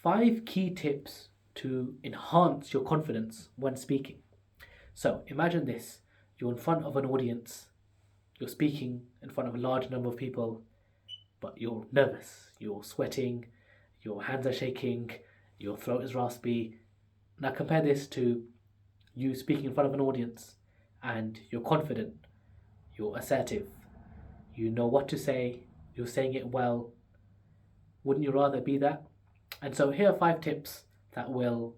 5 key tips to enhance your confidence when speaking. So imagine this: you're in front of an audience, you're speaking in front of a large number of people, but you're nervous, you're sweating, your hands are shaking, your throat is raspy. Now compare this to you speaking in front of an audience and you're confident, you're assertive, you know what to say, you're saying it well. Wouldn't you rather be that? And so here are 5 tips that will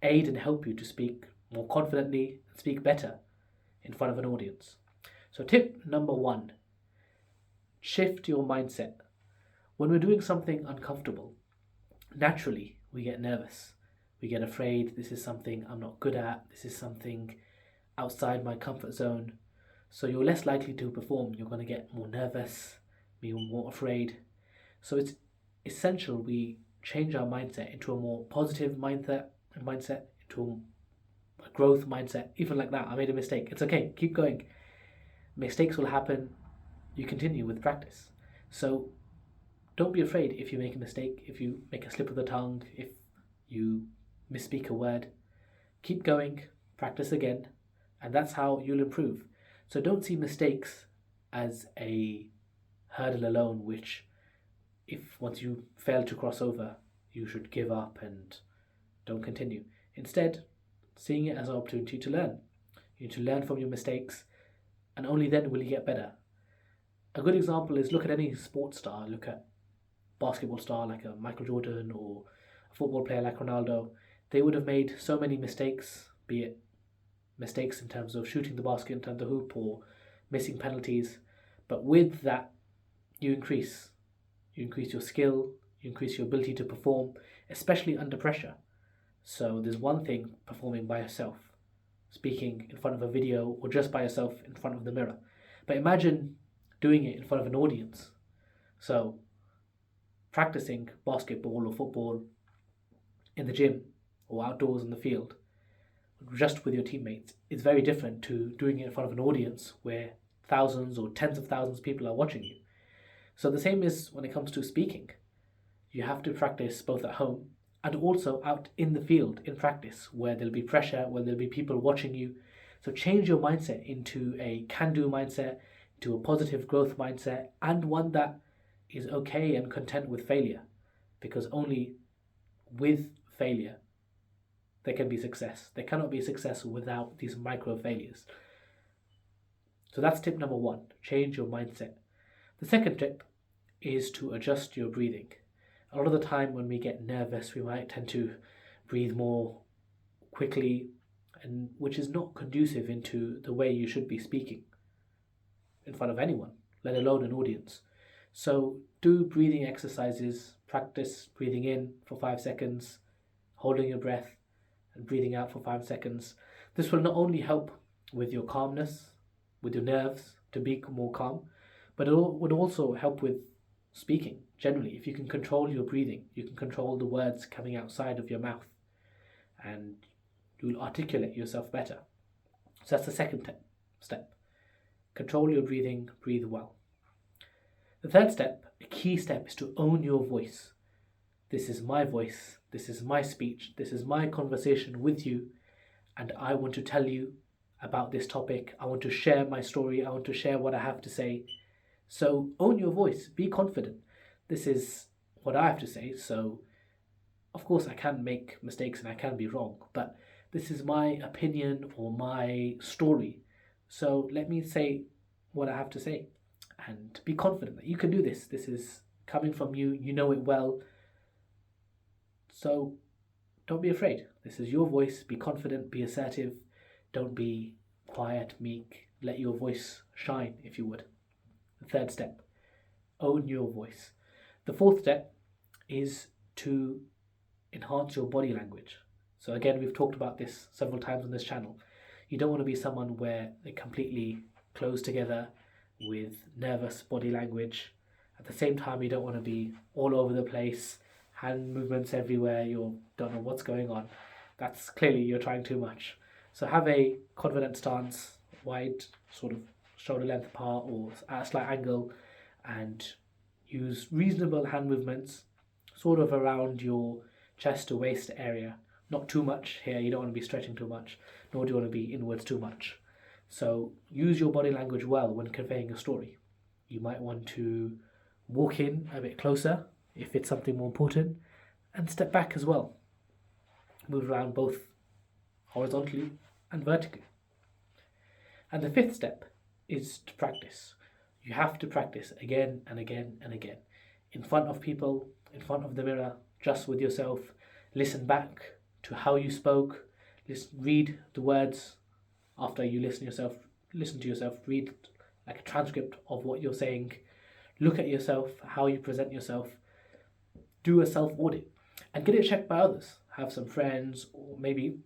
aid and help you to speak more confidently and speak better in front of an audience. So tip number 1, shift your mindset. When we're doing something uncomfortable, naturally we get nervous. We get afraid. This is something I'm not good at. This is something outside my comfort zone. So you're less likely to perform. You're going to get more nervous, be more afraid. So it's essential we change our mindset into a more positive mindset, into a growth mindset. Even like that, I made a mistake. It's okay. Keep going. Mistakes will happen. You continue with practice. So don't be afraid if you make a mistake, if you make a slip of the tongue, if you misspeak a word. Keep going, practice again, and that's how you'll improve. So don't see mistakes as a hurdle alone, which if once you fail to cross over, you should give up and don't continue. Instead, seeing it as an opportunity to learn. You need to learn from your mistakes, and only then will you get better. A good example is look at any sports star, look at basketball star like a Michael Jordan or a football player like Ronaldo. They would have made so many mistakes, be it mistakes in terms of shooting the basket in terms of hoop or missing penalties. But with that, you increase your skill, you increase your ability to perform, especially under pressure. So there's one thing performing by yourself, speaking in front of a video or just by yourself in front of the mirror. But imagine doing it in front of an audience. So practicing basketball or football in the gym or outdoors in the field just with your teammates is very different to doing it in front of an audience where thousands or tens of thousands of people are watching you. So the same is when it comes to speaking. You have to practice both at home and also out in the field in practice where there'll be pressure, where there'll be people watching you. So change your mindset into a can-do mindset, into a positive growth mindset, and one that is okay and content with failure, because only with failure there can be success. There cannot be success without these micro failures. So that's tip number 1, change your mindset. The second tip is to adjust your breathing. A lot of the time when we get nervous, we might tend to breathe more quickly, and which is not conducive into the way you should be speaking in front of anyone, let alone an audience. So do breathing exercises, practice breathing in for 5 seconds, holding your breath, and breathing out for 5 seconds. This will not only help with your calmness, with your nerves to be more calm, but it would also help with speaking generally. If you can control your breathing, you can control the words coming outside of your mouth, and you'll articulate yourself better. So that's the second step. Control your breathing, breathe well. The third step, a key step, is to own your voice. This is my voice, this is my speech, this is my conversation with you, and I want to tell you about this topic. I want to share my story, I want to share what I have to say. So own your voice, be confident. This is what I have to say, so of course I can make mistakes and I can be wrong, but this is my opinion or my story. So let me say what I have to say and be confident that you can do this. This is coming from you, you know it well. So don't be afraid. This is your voice. Be confident, be assertive. Don't be quiet, meek. Let your voice shine, if you would. The third step, own your voice. The fourth step is to enhance your body language. So again, we've talked about this several times on this channel. You don't want to be someone where they're completely closed together with nervous body language. At the same time, you don't want to be all over the place, hand movements everywhere, you don't know what's going on. That's clearly you're trying too much. So have a confident stance, wide sort of shoulder length apart or at a slight angle, and use reasonable hand movements sort of around your chest to waist area. Not too much here, you don't want to be stretching too much, nor do you want to be inwards too much. So use your body language well when conveying a story. You might want to walk in a bit closer if it's something more important, and step back as well. Move around both horizontally and vertically. And the fifth step is to practice. You have to practice again and again and again. In front of people, in front of the mirror, just with yourself. Listen back to how you spoke. Read the words after you listen to yourself. Read like a transcript of what you're saying. Look at yourself, how you present yourself. Do a self-audit and get it checked by others. Have some friends or maybe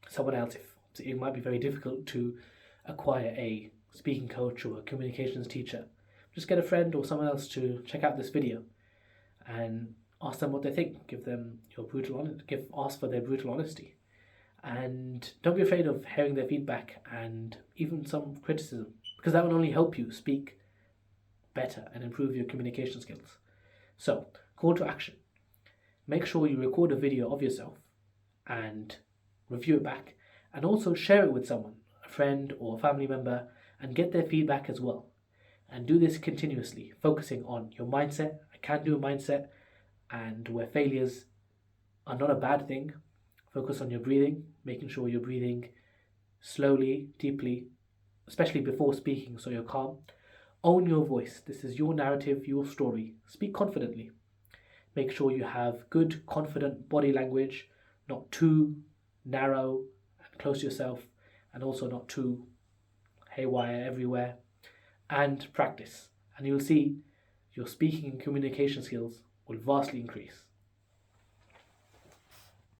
someone else. If it might be very difficult to acquire a speaking coach or a communications teacher, just get a friend or someone else to check out this video and ask them what they think. Give them your ask for their brutal honesty, and don't be afraid of hearing their feedback and even some criticism, because that will only help you speak better and improve your communication skills. So, call to action. Make sure you record a video of yourself and review it back, and also share it with someone, a friend or a family member, and get their feedback as well. And do this continuously, focusing on your mindset, a can-do mindset, and where failures are not a bad thing. Focus on your breathing, making sure you're breathing slowly, deeply, especially before speaking, so you're calm. Own your voice. This is your narrative, your story. Speak confidently. Make sure you have good, confident body language, not too narrow and close to yourself, and also not too haywire everywhere. And practice. And you'll see your speaking and communication skills will vastly increase.